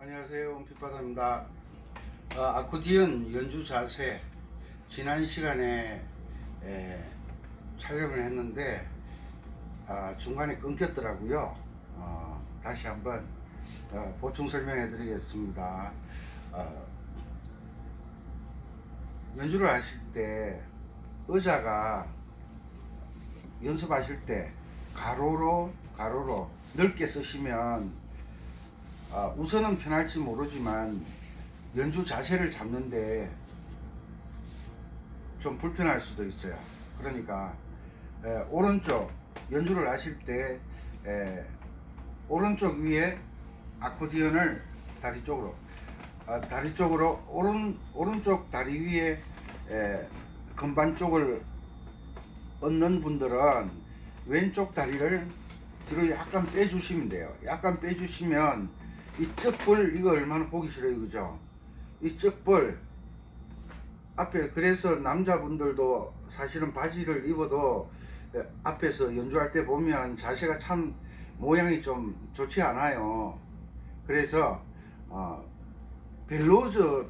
안녕하세요. 원핏바다입니다. 아코디언 연주 자세 지난 시간에 촬영을 했는데 중간에 끊겼더라고요. 다시 한번 보충 설명해 드리겠습니다. 연주를 하실 때 의자가 연습하실 때 가로로 넓게 쓰시면 우선은 편할지 모르지만 연주 자세를 잡는데 좀 불편할 수도 있어요. 그러니까 오른쪽 연주를 하실 때 오른쪽 위에 아코디언을 다리 쪽으로 오른쪽 다리 위에 건반 쪽을 얹는 분들은 왼쪽 다리를 뒤로 약간 빼주시면 돼요. 약간 빼주시면 이 쩍벌, 이거 얼마나 보기 싫어요, 그죠? 이 쩍벌 앞에, 그래서 남자분들도 사실은 바지를 입어도 앞에서 연주할 때 보면 자세가 참 모양이 좀 좋지 않아요. 그래서 벨로저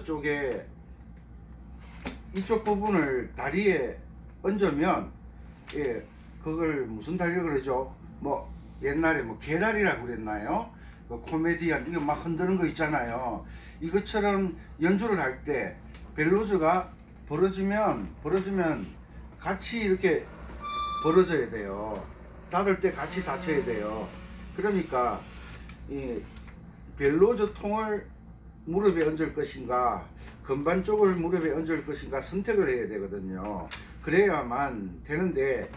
쪽에 이쪽 부분을 다리에 얹으면, 그걸 무슨 다리라고 그러죠? 뭐 옛날에 뭐 개다리라고 그랬나요? 코미디언 이거 막 흔드는 거 있잖아요. 이것처럼 연주를 할 때 벨로즈가 벌어지면 같이 이렇게 벌어져야 돼요. 닫을 때 같이 닫혀야 돼요. 그러니까 이 벨로즈 통을 무릎에 얹을 것인가, 건반 쪽을 무릎에 얹을 것인가 선택을 해야 되거든요. 그래야만 되는데,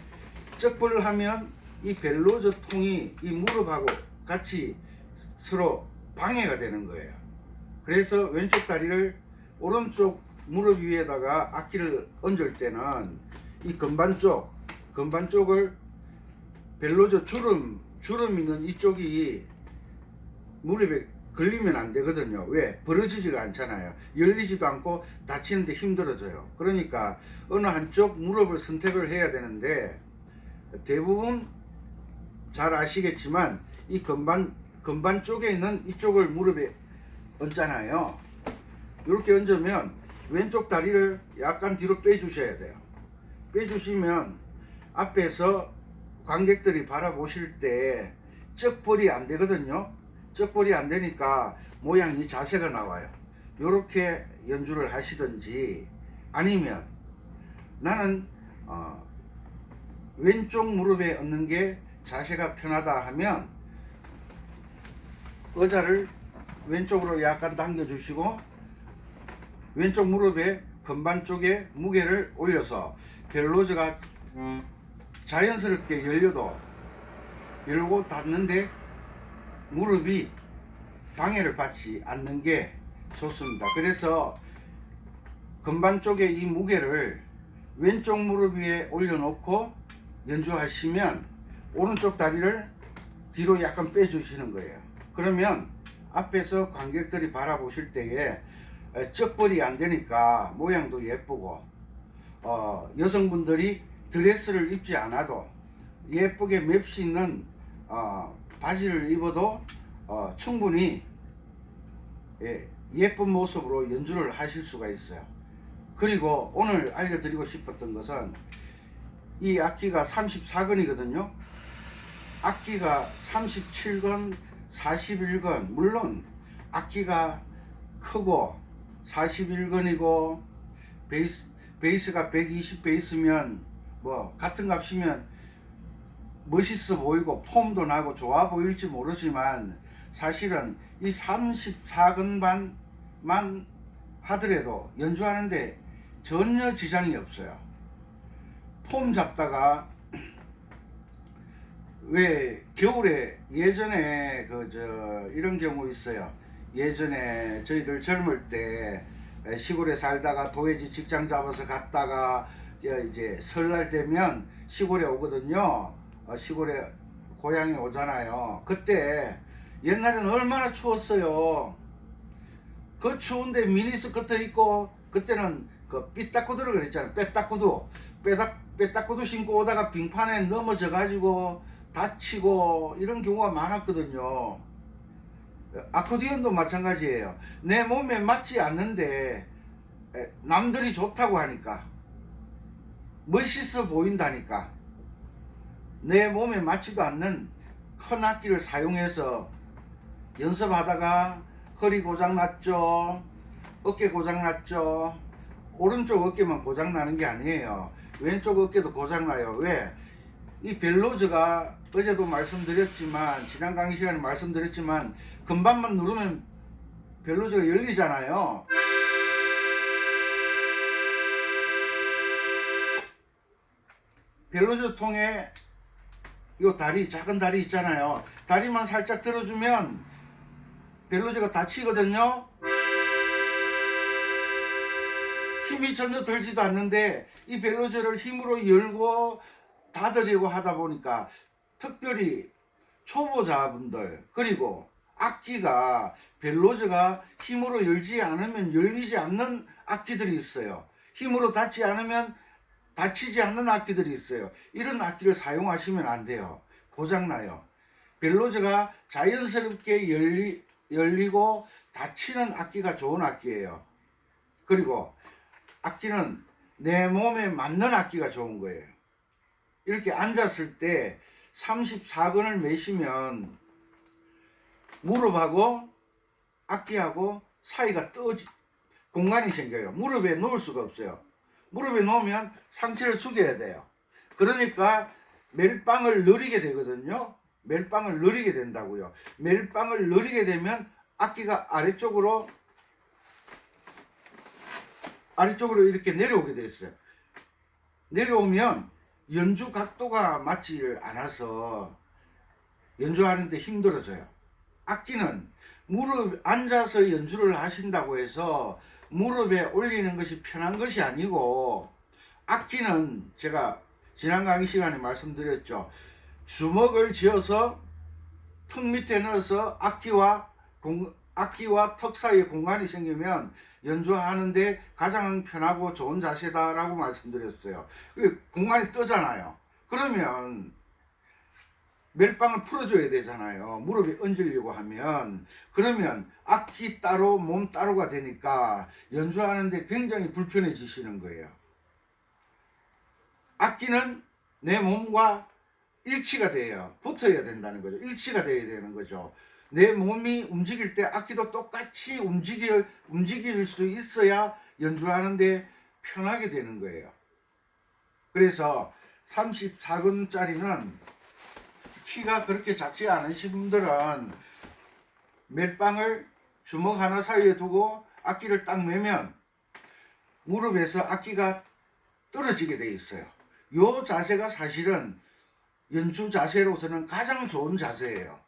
쩍벌하면 이 벨로즈 통이 이 무릎하고 같이 서로 방해가 되는 거예요. 그래서 왼쪽 다리를 오른쪽 무릎 위에다가 악기를 얹을 때는 이 건반 쪽을 벨로저 주름 있는 이쪽이 무릎에 걸리면 안 되거든요. 왜? 벌어지지가 않잖아요. 열리지도 않고 다치는데 힘들어져요. 그러니까 어느 한쪽 무릎을 선택을 해야 되는데, 대부분 잘 아시겠지만 이 건반 쪽에 있는 이쪽을 무릎에 얹잖아요. 이렇게 얹으면 왼쪽 다리를 약간 뒤로 빼주셔야 돼요. 빼주시면 앞에서 관객들이 바라보실 때 쩍벌이 안 되거든요. 쩍벌이 안 되니까 모양이 자세가 나와요. 이렇게 연주를 하시든지, 아니면 나는 왼쪽 무릎에 얹는 게 자세가 편하다 하면 의자를 왼쪽으로 약간 당겨주시고 왼쪽 무릎에 건반 쪽에 무게를 올려서 벨로즈가 자연스럽게 열고 닫는데 무릎이 방해를 받지 않는 게 좋습니다. 그래서 건반 쪽에 이 무게를 왼쪽 무릎 위에 올려놓고 연주하시면 오른쪽 다리를 뒤로 약간 빼주시는 거예요. 그러면 앞에서 관객들이 바라보실 때에 쩍벌이 안 되니까 모양도 예쁘고, 여성분들이 드레스를 입지 않아도 예쁘게 맵시 있는 바지를 입어도 충분히 예쁜 모습으로 연주를 하실 수가 있어요. 그리고 오늘 알려드리고 싶었던 것은, 이 악기가 34건이거든요. 악기가 37건, 41건, 물론 악기가 크고 41건이고 베이스가 120 베이스면 뭐 같은 값이면 멋있어 보이고 폼도 나고 좋아 보일지 모르지만, 사실은 이 34건반만 하더라도 연주하는데 전혀 지장이 없어요. 폼 잡다가, 왜 겨울에 예전에 이런 경우 있어요. 예전에 저희들 젊을 때 시골에 살다가 도예지 직장 잡아서 갔다가 이제 설날 되면 시골에 오거든요. 시골에 고향에 오잖아요. 그때 옛날에는 얼마나 추웠어요. 그 추운데 미니스커트 입고, 그때는 그 삐딱구두를 그랬잖아요. 빼딱구두 신고 오다가 빙판에 넘어져 가지고 다치고 이런 경우가 많았거든요. 아코디언도 마찬가지예요. 내 몸에 맞지 않는데 남들이 좋다고 하니까, 멋있어 보인다니까, 내 몸에 맞지도 않는 큰 악기를 사용해서 연습하다가 허리 고장 났죠, 어깨 고장 났죠. 오른쪽 어깨만 고장 나는 게 아니에요. 왼쪽 어깨도 고장 나요. 왜? 이 벨로즈가 어제도 말씀드렸지만, 지난 강의 시간에 말씀드렸지만, 금반만 누르면 벨로즈가 열리잖아요. 벨로즈 통에 요 다리, 작은 다리 있잖아요. 다리만 살짝 들어주면 벨로즈가 다치거든요. 힘이 전혀 들지도 않는데 이 벨로즈를 힘으로 열고 닫으려고 하다 보니까, 특별히 초보자분들, 그리고 악기가 벨로즈가 힘으로 열지 않으면 열리지 않는 악기들이 있어요. 힘으로 닫지 않으면 닫히지 않는 악기들이 있어요. 이런 악기를 사용하시면 안 돼요. 고장나요. 벨로즈가 자연스럽게 열리고 닫히는 악기가 좋은 악기예요. 그리고 악기는 내 몸에 맞는 악기가 좋은 거예요. 이렇게 앉았을 때 34근을 매시면 무릎하고 악기하고 사이가 공간이 생겨요. 무릎에 놓을 수가 없어요. 무릎에 놓으면 상체를 숙여야 돼요. 그러니까 멜빵을 누리게 되거든요. 멜빵을 누리게 된다고요. 멜빵을 누리게 되면 악기가 아래쪽으로 이렇게 내려오게 됐어요. 내려오면 연주 각도가 맞지 않아서 연주하는데 힘들어져요. 악기는 앉아서 연주를 하신다고 해서 무릎에 올리는 것이 편한 것이 아니고, 악기는 제가 지난 강의 시간에 말씀드렸죠. 주먹을 쥐어서 턱 밑에 넣어서 악기와 턱 사이에 공간이 생기면 연주하는데 가장 편하고 좋은 자세다라고 말씀드렸어요. 공간이 뜨잖아요. 그러면 멜빵을 풀어줘야 되잖아요. 무릎에 얹으려고 하면. 그러면 악기 따로 몸 따로가 되니까 연주하는데 굉장히 불편해지시는 거예요. 악기는 내 몸과 일치가 돼요. 붙어야 된다는 거죠. 일치가 돼야 되는 거죠. 내 몸이 움직일 때 악기도 똑같이 움직일 수 있어야 연주하는데 편하게 되는 거예요. 그래서 34근짜리는 키가 그렇게 작지 않으신 분들은 멜빵을 주먹 하나 사이에 두고 악기를 딱 매면 무릎에서 악기가 떨어지게 돼 있어요. 이 자세가 사실은 연주 자세로서는 가장 좋은 자세예요.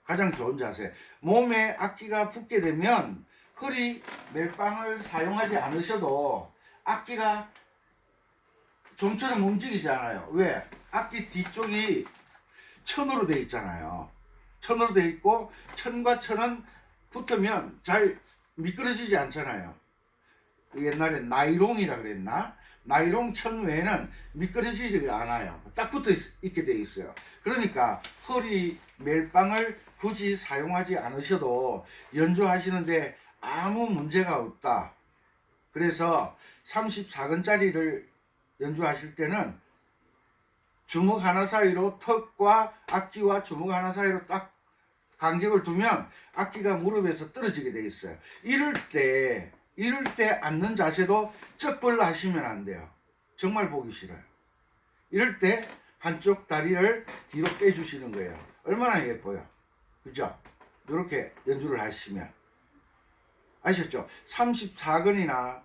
가장 좋은 자세. 몸에 악기가 붙게 되면 허리 멜빵을 사용하지 않으셔도 악기가 좀처럼 움직이잖아요. 왜? 악기 뒤쪽이 천으로 되어 있잖아요. 천으로 되어 있고, 천과 천은 붙으면 잘 미끄러지지 않잖아요. 옛날에 나이롱이라 그랬나? 나이롱 천 외에는 미끄러지지 않아요. 딱 붙어 있게 되어 있어요. 그러니까 허리 멜빵을 굳이 사용하지 않으셔도 연주하시는데 아무 문제가 없다. 그래서 34근짜리를 연주하실 때는 주먹 하나 사이로, 턱과 악기와 주먹 하나 사이로 딱 간격을 두면 악기가 무릎에서 떨어지게 돼 있어요. 이럴 때 앉는 자세도 쩍벌로 하시면 안 돼요. 정말 보기 싫어요. 이럴 때 한쪽 다리를 뒤로 빼주시는 거예요. 얼마나 예뻐요. 그죠? 이렇게 연주를 하시면. 아셨죠? 34근이나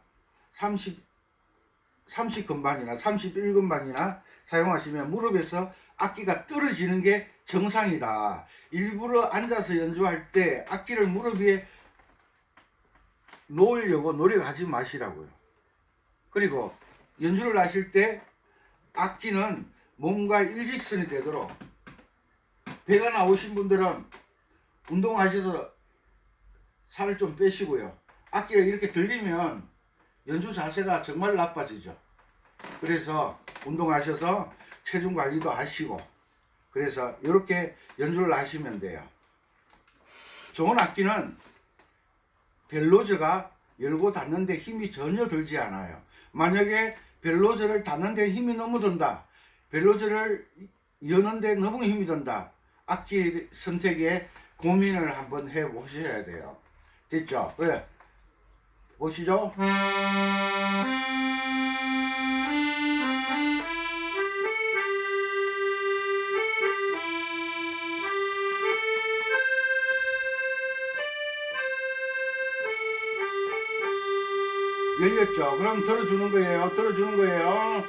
30근반이나 31근반이나 사용하시면 무릎에서 악기가 떨어지는 게 정상이다. 일부러 앉아서 연주할 때 악기를 무릎 위에 놓으려고 노력하지 마시라고요. 그리고 연주를 하실 때 악기는 몸과 일직선이 되도록, 배가 나오신 분들은 운동하셔서 살을 좀 빼시고요. 악기가 이렇게 들리면 연주 자세가 정말 나빠지죠. 그래서 운동하셔서 체중 관리도 하시고, 그래서 이렇게 연주를 하시면 돼요. 좋은 악기는 벨로즈가 열고 닫는데 힘이 전혀 들지 않아요. 만약에 벨로즈를 닫는데 힘이 너무 든다, 벨로즈를 여는데 너무 힘이 든다, 악기 선택에 고민을 한번 해 보셔야 돼요. 됐죠? 그래 보시죠. 열렸죠? 그럼 들어주는 거예요. 들어주는 거예요.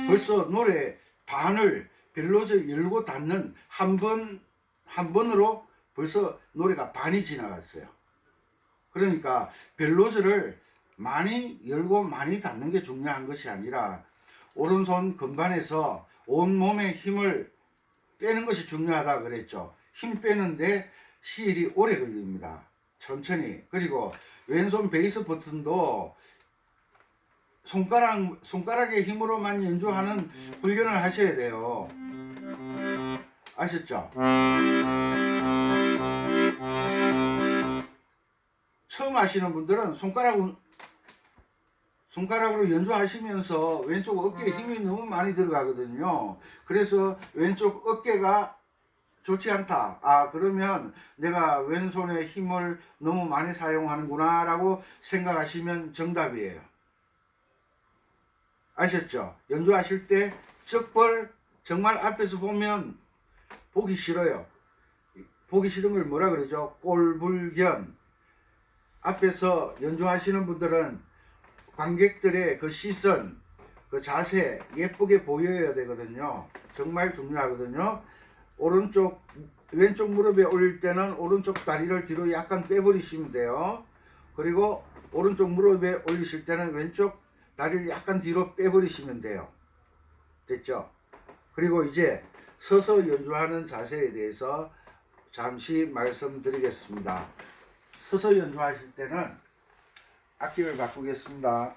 벌써 노래 반을 벨로즈 열고 닫는 한 번으로 벌써 노래가 반이 지나갔어요. 그러니까 벨로즈를 많이 열고 많이 닫는 게 중요한 것이 아니라 오른손 건반에서 온몸의 힘을 빼는 것이 중요하다 그랬죠. 힘 빼는데 시일이 오래 걸립니다. 천천히. 그리고 왼손 베이스 버튼도 손가락의 힘으로만 연주하는 훈련을 하셔야 돼요. 아셨죠? 처음 하시는 분들은 손가락으로 연주하시면서 왼쪽 어깨에 힘이 너무 많이 들어가거든요. 그래서 왼쪽 어깨가 좋지 않다. 아, 그러면 내가 왼손에 힘을 너무 많이 사용하는구나 라고 생각하시면 정답이에요. 아셨죠? 연주하실 때 적벌 정말 앞에서 보면 보기 싫어요. 보기 싫은 걸 뭐라 그러죠? 꼴불견. 앞에서 연주하시는 분들은 관객들의 그 시선, 그 자세 예쁘게 보여야 되거든요. 정말 중요하거든요. 왼쪽 무릎에 올릴 때는 오른쪽 다리를 뒤로 약간 빼버리시면 돼요. 그리고 오른쪽 무릎에 올리실 때는 왼쪽 다리를 약간 뒤로 빼버리시면 돼요. 됐죠? 그리고 이제 서서 연주하는 자세에 대해서 잠시 말씀드리겠습니다. 서서 연주하실 때는 악기를 바꾸겠습니다.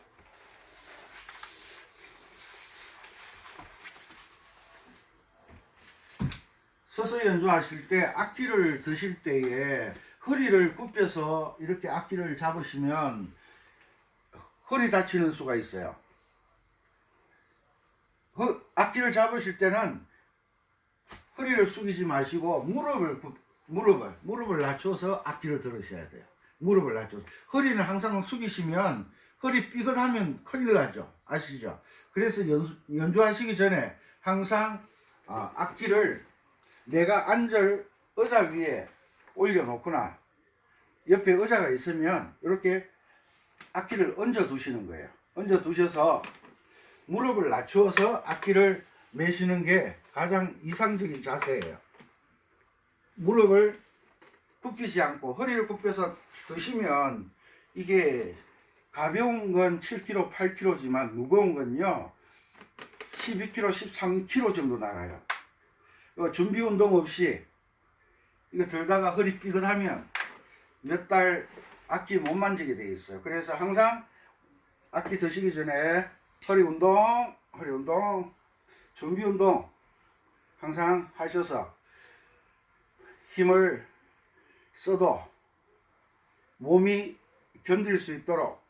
서서 연주하실 때 악기를 드실 때에 허리를 굽혀서 이렇게 악기를 잡으시면 허리 다치는 수가 있어요. 악기를 잡으실 때는 허리를 숙이지 마시고 무릎을 낮춰서 악기를 들으셔야 돼요. 무릎을 낮춰서. 허리는 항상 숙이시면 허리 삐끗하면 큰일 나죠. 아시죠? 그래서 연주하시기 전에 항상 악기를 내가 앉을 의자 위에 올려놓거나 옆에 의자가 있으면 이렇게 악기를 얹어 두시는 거예요. 얹어 두셔서 무릎을 낮추어서 악기를 매시는 게 가장 이상적인 자세예요. 무릎을 굽히지 않고 허리를 굽혀서 드시면 이게 가벼운 건 7kg, 8kg지만 무거운 건요 12kg, 13kg 정도 나가요. 준비 운동 없이 이거 들다가 허리 삐끗하면 몇 달 악기 못 만지게 돼 있어요. 그래서 항상 악기 드시기 전에 허리 운동, 준비 운동 항상 하셔서 힘을 써도 몸이 견딜 수 있도록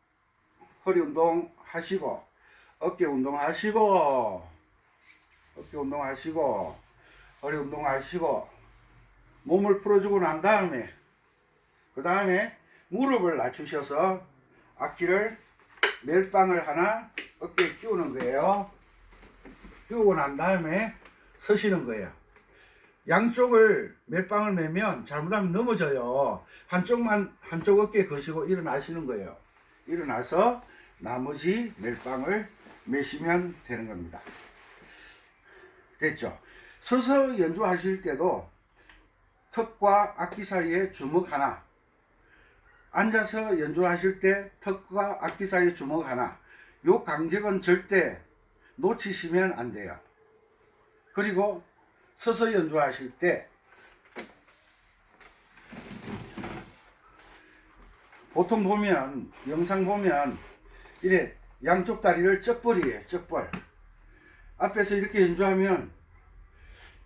허리 운동 하시고 어깨 운동 하시고 허리 운동 하시고 몸을 풀어주고 난 다음에 그 다음에 무릎을 낮추셔서 악기를 멜빵을 하나 어깨에 끼우는 거예요. 끼우고 난 다음에 서시는 거예요. 양쪽을 멜빵을 매면 잘못하면 넘어져요. 한쪽 어깨에 거시고 일어나시는 거예요. 일어나서 나머지 멜빵을 매시면 되는 겁니다. 됐죠? 서서 연주하실 때도 턱과 악기 사이에 주먹 하나, 앉아서 연주하실 때 턱과 악기 사이에 주먹 하나, 요 간격은 절대 놓치시면 안 돼요. 그리고 서서 연주하실 때 보통 보면 영상 보면 이래 양쪽 다리를 쩍벌이에요. 쩍벌. 앞에서 이렇게 연주하면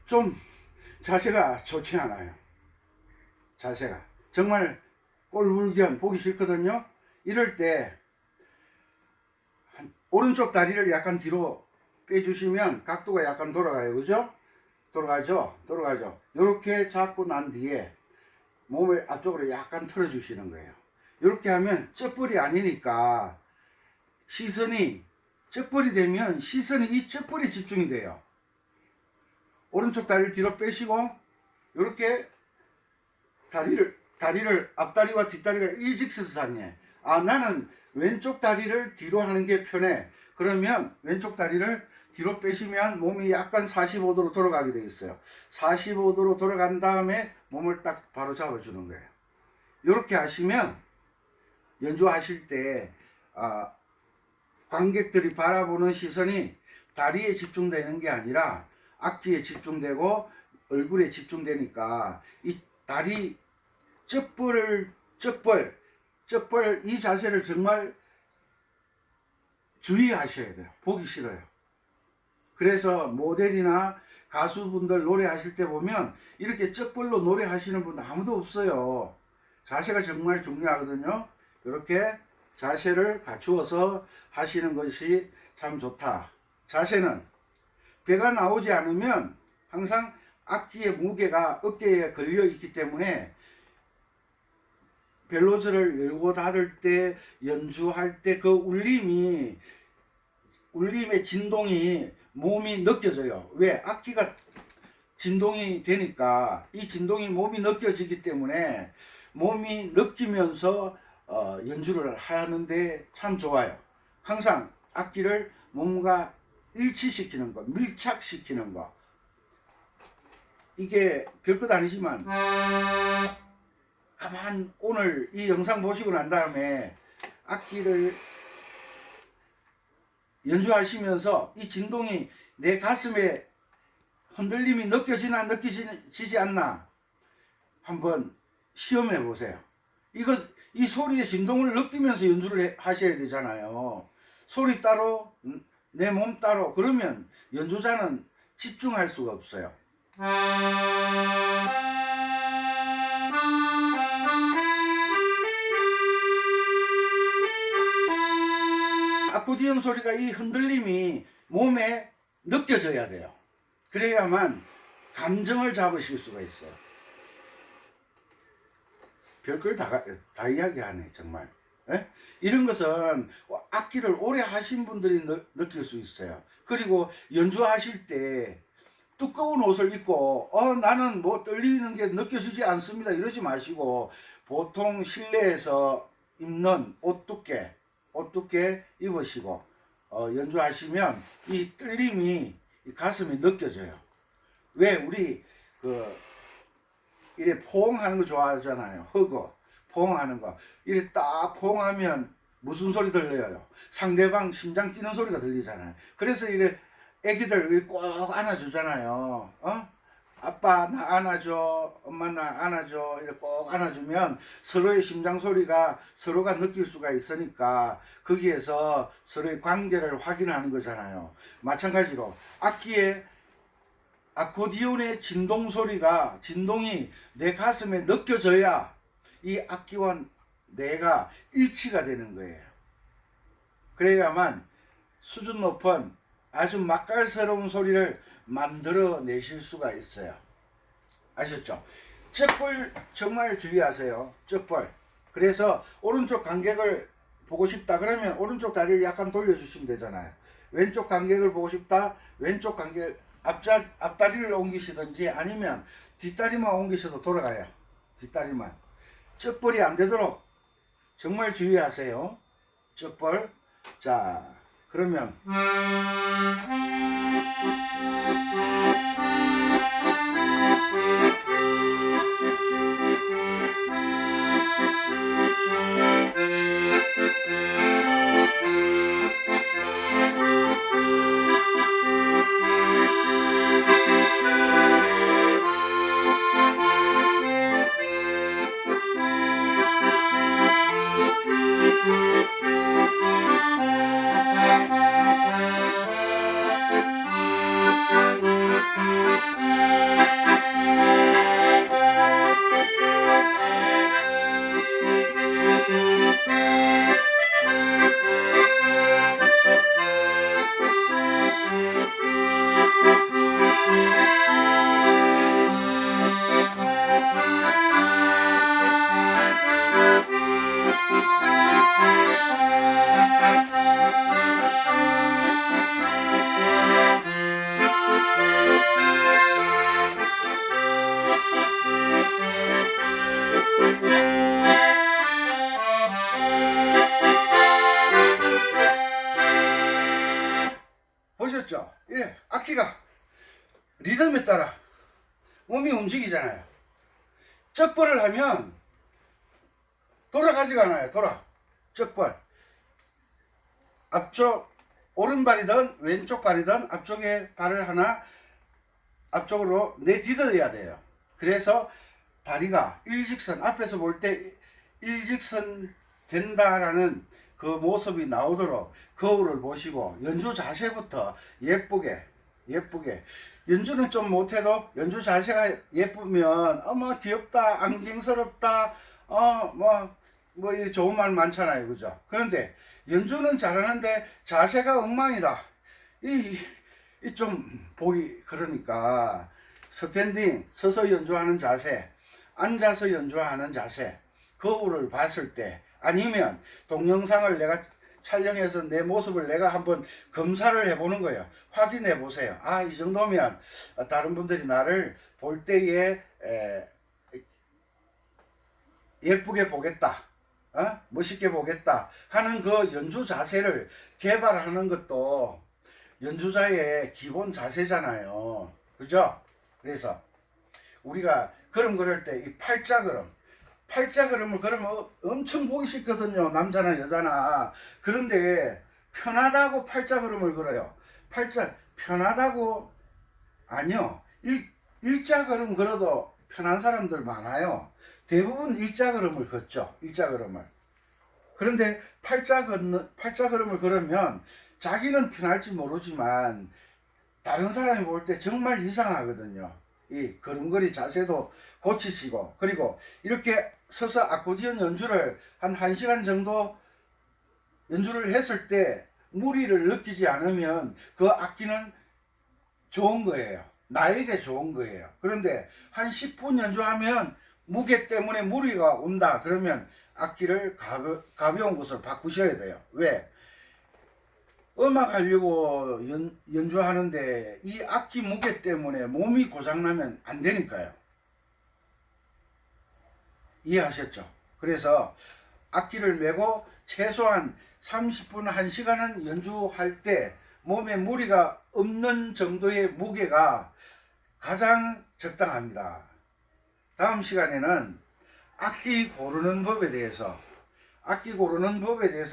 좀 자세가 좋지 않아요. 자세가 정말 꼴불견 보기 싫거든요. 이럴 때 오른쪽 다리를 약간 뒤로 빼주시면 각도가 약간 돌아가요. 그죠? 돌아가죠? 돌아가죠. 이렇게 잡고 난 뒤에 몸을 앞쪽으로 약간 틀어주시는 거예요. 이렇게 하면 쩍벌이 아니니까 시선이 쩍벌이 되면 시선이 이 쩍벌에 집중이 돼요. 오른쪽 다리를 뒤로 빼시고 이렇게 다리를 앞다리와 뒷다리가 일직선상에 나는 왼쪽 다리를 뒤로 하는 게 편해. 그러면 왼쪽 다리를 뒤로 빼시면 몸이 약간 45도로 돌아가게 되어 있어요. 45도로 돌아간 다음에 몸을 딱 바로 잡아주는 거예요. 이렇게 하시면 연주하실 때 관객들이 바라보는 시선이 다리에 집중되는 게 아니라 악기에 집중되고 얼굴에 집중되니까 이 다리 쩍벌 이 자세를 정말 주의하셔야 돼요. 보기 싫어요. 그래서 모델이나 가수분들 노래하실 때 보면 이렇게 쩍벌로 노래하시는 분 아무도 없어요. 자세가 정말 중요하거든요. 이렇게 자세를 갖추어서 하시는 것이 참 좋다. 자세는 배가 나오지 않으면 항상 악기의 무게가 어깨에 걸려 있기 때문에 벨로즈를 열고 닫을 때 연주할 때 그 울림의 진동이 몸이 느껴져요. 왜? 악기가 진동이 되니까 이 진동이 몸이 느껴지기 때문에 몸이 느끼면서 연주를 하는데 참 좋아요. 항상 악기를 몸과 일치시키는 거, 밀착시키는 거. 이게 별것 아니지만 가만 오늘 이 영상 보시고 난 다음에 악기를 연주하시면서 이 진동이 내 가슴에 흔들림이 느껴지나 느껴지지 않나 한번 시험해 보세요. 이 소리의 진동을 느끼면서 연주를 하셔야 되잖아요. 소리 따로 내 몸 따로 그러면 연주자는 집중할 수가 없어요. 아코디언 소리가 이 흔들림이 몸에 느껴져야 돼요. 그래야만 감정을 잡으실 수가 있어요. 별걸 다 이야기하네 정말. 에? 이런 것은 악기를 오래 하신 분들이 느낄 수 있어요. 그리고 연주하실 때 두꺼운 옷을 입고 나는 뭐 떨리는 게 느껴지지 않습니다 이러지 마시고 보통 실내에서 입는 옷 두께 입으시고 연주하시면 이 떨림이 이 가슴에 느껴져요. 왜? 우리 이래 포옹하는 거 좋아하잖아요. 허거 포옹하는 거 이래 딱 포옹하면 무슨 소리 들려요? 상대방 심장 뛰는 소리가 들리잖아요. 그래서 이래 애기들 꼭 안아주잖아요. 아빠 나 안아줘, 엄마 나 안아줘, 이렇게 꼭 안아주면 서로의 심장 소리가 서로가 느낄 수가 있으니까 거기에서 서로의 관계를 확인하는 거잖아요. 마찬가지로 아코디온의 진동이 내 가슴에 느껴져야 이 악기와 내가 일치가 되는 거예요. 그래야만 수준 높은 아주 맛깔스러운 소리를 만들어내실 수가 있어요. 아셨죠? 쩍벌 정말 주의하세요. 쩍벌. 그래서 오른쪽 관객을 보고 싶다 그러면 오른쪽 다리를 약간 돌려주시면 되잖아요. 왼쪽 관객을 보고 싶다. 왼쪽 관객 앞다리를 옮기시든지 아니면 뒷다리만 옮기셔도 돌아가요. 뒷다리만. 쩍벌이 안 되도록 정말 주의하세요. 쩍벌. 자, 그러면 리듬에 따라 몸이 움직이잖아요. 쩍벌을 하면 돌아가지가 않아요. 쩍벌. 앞쪽 오른발이든 왼쪽 발이든 앞쪽에 발을 하나 앞쪽으로 내디뎌야 돼요. 그래서 다리가 일직선, 앞에서 볼 때 일직선 된다라는 그 모습이 나오도록 거울을 보시고 연주 자세부터 예쁘게 연주는 좀 못해도 연주 자세가 예쁘면 어머 귀엽다, 앙증스럽다, 이 좋은 말 많잖아요, 그죠? 그런데 연주는 잘하는데 자세가 엉망이다. 이 좀 보기 그러니까 스탠딩, 서서 연주하는 자세, 앉아서 연주하는 자세, 거울을 봤을 때 아니면 동영상을 내가 촬영해서 내 모습을 내가 한번 검사를 해보는 거예요. 확인해 보세요. 아, 이 정도면 다른 분들이 나를 볼 때에 예쁘게 보겠다, 멋있게 보겠다 하는 그 연주 자세를 개발하는 것도 연주자의 기본 자세잖아요. 그죠? 그래서 우리가 걸음 걸을 때 이 팔자걸음을 걸으면 엄청 보기 싫거든요. 남자나 여자나. 그런데 편하다고 팔자걸음을 걸어요. 편하다고? 아니요. 일자걸음 걸어도 편한 사람들 많아요. 대부분 일자걸음을 걷죠. 일자걸음을. 그런데 팔자걸음을 걸으면 자기는 편할지 모르지만 다른 사람이 볼 때 정말 이상하거든요. 이 걸음걸이 자세도 고치시고, 그리고 이렇게 서서 아코디언 연주를 한 1시간 정도 연주를 했을 때 무리를 느끼지 않으면 그 악기는 좋은 거예요. 나에게 좋은 거예요. 그런데 한 10분 연주하면 무게 때문에 무리가 온다. 그러면 악기를 가벼운 것으로 바꾸셔야 돼요. 왜? 음악 하려고 연주하는데 이 악기 무게 때문에 몸이 고장나면 안 되니까요. 이해하셨죠? 그래서 악기를 메고 최소한 30분, 1시간은 연주할 때 몸에 무리가 없는 정도의 무게가 가장 적당합니다. 다음 시간에는 악기 고르는 법에 대해서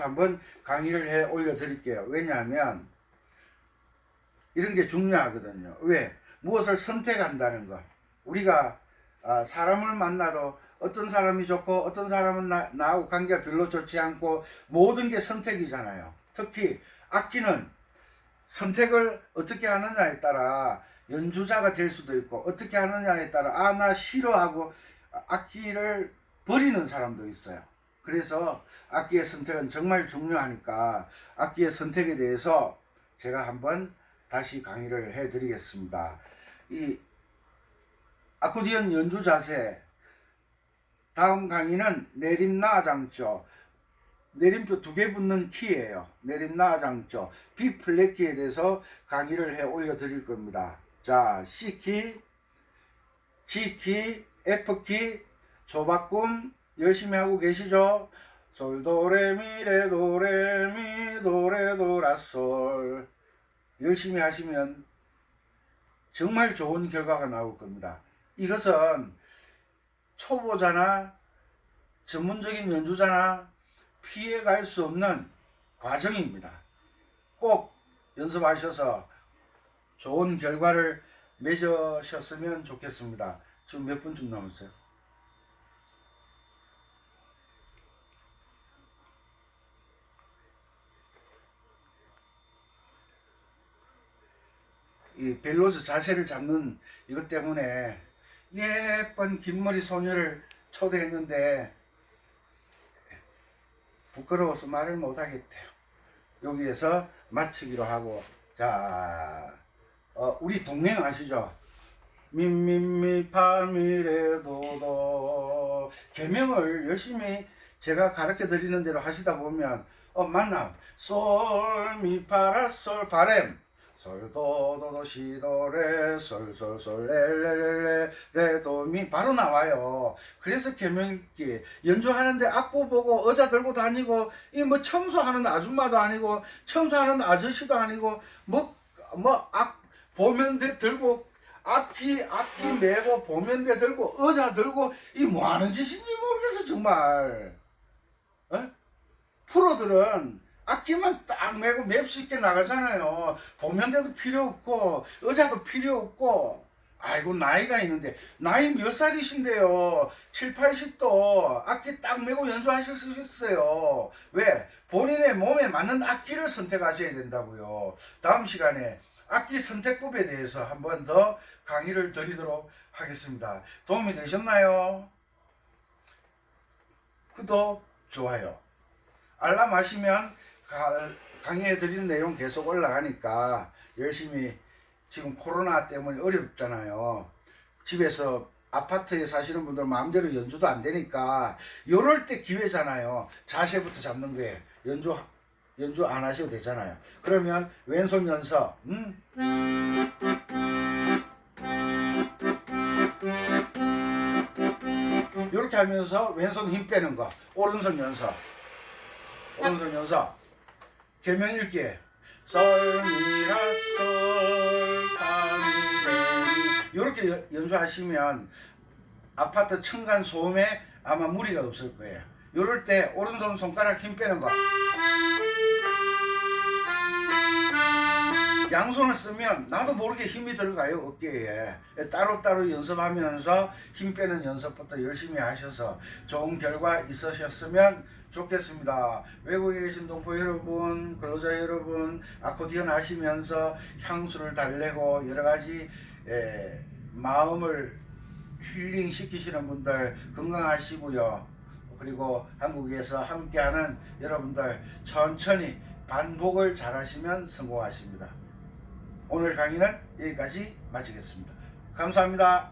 한번 강의를 해 올려드릴게요. 왜냐하면 이런 게 중요하거든요. 왜? 무엇을 선택한다는 것. 우리가 사람을 만나도 어떤 사람이 좋고 어떤 사람은 나하고 관계가 별로 좋지 않고 모든 게 선택이잖아요. 특히 악기는 선택을 어떻게 하느냐에 따라 연주자가 될 수도 있고, 어떻게 하느냐에 따라 나 싫어하고 악기를 버리는 사람도 있어요. 그래서 악기의 선택은 정말 중요하니까 악기의 선택에 대해서 제가 한번 다시 강의를 해 드리겠습니다. 이 아코디언 연주 자세, 다음 강의는 내림나아장조, 내림표 2개 붙는 키예요. 내림나아장조, B 플랫 키에 대해서 강의를 해 올려 드릴 겁니다. 자, C키, G키, F키, 조바꿈 열심히 하고 계시죠? 솔도레미레도레미도레도라솔 열심히 하시면 정말 좋은 결과가 나올 겁니다. 이것은 초보자나 전문적인 연주자나 피해갈 수 없는 과정입니다. 꼭 연습하셔서 좋은 결과를 맺으셨으면 좋겠습니다. 지금 몇 분쯤 남았어요? 이 벨로즈 자세를 잡는 이것 때문에 예쁜 긴머리 소녀를 초대했는데 부끄러워서 말을 못하겠대요. 여기에서 마치기로 하고, 자, 우리 동맹 아시죠? 미미미 파미레도도 개명을 열심히 제가 가르쳐 드리는 대로 하시다 보면 만남 솔미파라솔 바램 솔도도도 시도레 솔솔솔 레레레레 레도미 바로 나와요. 그래서 개명기 연주하는데 악보 보고 의자 들고 다니고 이 뭐 청소하는 아줌마도 아니고 청소하는 아저씨도 아니고 악 보면 들고 악기 메고 보면대 들고 의자 들고 이 뭐하는 짓인지 모르겠어 정말. 어? 프로들은 악기만 딱 메고 맵시 있게 나가잖아요. 보면대도 필요 없고 의자도 필요 없고. 아이고 나이가 있는데 나이 몇 살이신데요. 7, 80도 악기 딱 메고 연주하실 수 있어요. 왜? 본인의 몸에 맞는 악기를 선택하셔야 된다고요. 다음 시간에 악기 선택법에 대해서 한 번 더 강의를 드리도록 하겠습니다. 도움이 되셨나요? 구독, 좋아요, 알람 하시면 강의해 드리는 내용 계속 올라가니까 열심히. 지금 코로나 때문에 어렵잖아요. 집에서 아파트에 사시는 분들 마음대로 연주도 안 되니까 요럴 때 기회잖아요. 자세부터 잡는 거예요. 연주 안 하셔도 되잖아요. 그러면 왼손 연서 이렇게 하면서 왼손 힘 빼는 거. 오른손 연서 개명 읽기. 솔, 미, 라, 솔, 파, 미, 레, 미. 이렇게 연주하시면 아파트 층간 소음에 아마 무리가 없을 거예요. 이럴 때 오른손 손가락 힘 빼는 거. 양손을 쓰면 나도 모르게 힘이 들어가요, 어깨에. 따로따로 연습하면서 힘 빼는 연습부터 열심히 하셔서 좋은 결과 있으셨으면 좋겠습니다. 외국에 계신 동포 여러분, 근로자 여러분, 아코디언 하시면서 향수를 달래고 여러가지 마음을 힐링 시키시는 분들 건강하시고요. 그리고 한국에서 함께하는 여러분들 천천히 반복을 잘 하시면 성공하십니다. 오늘 강의는 여기까지 마치겠습니다. 감사합니다.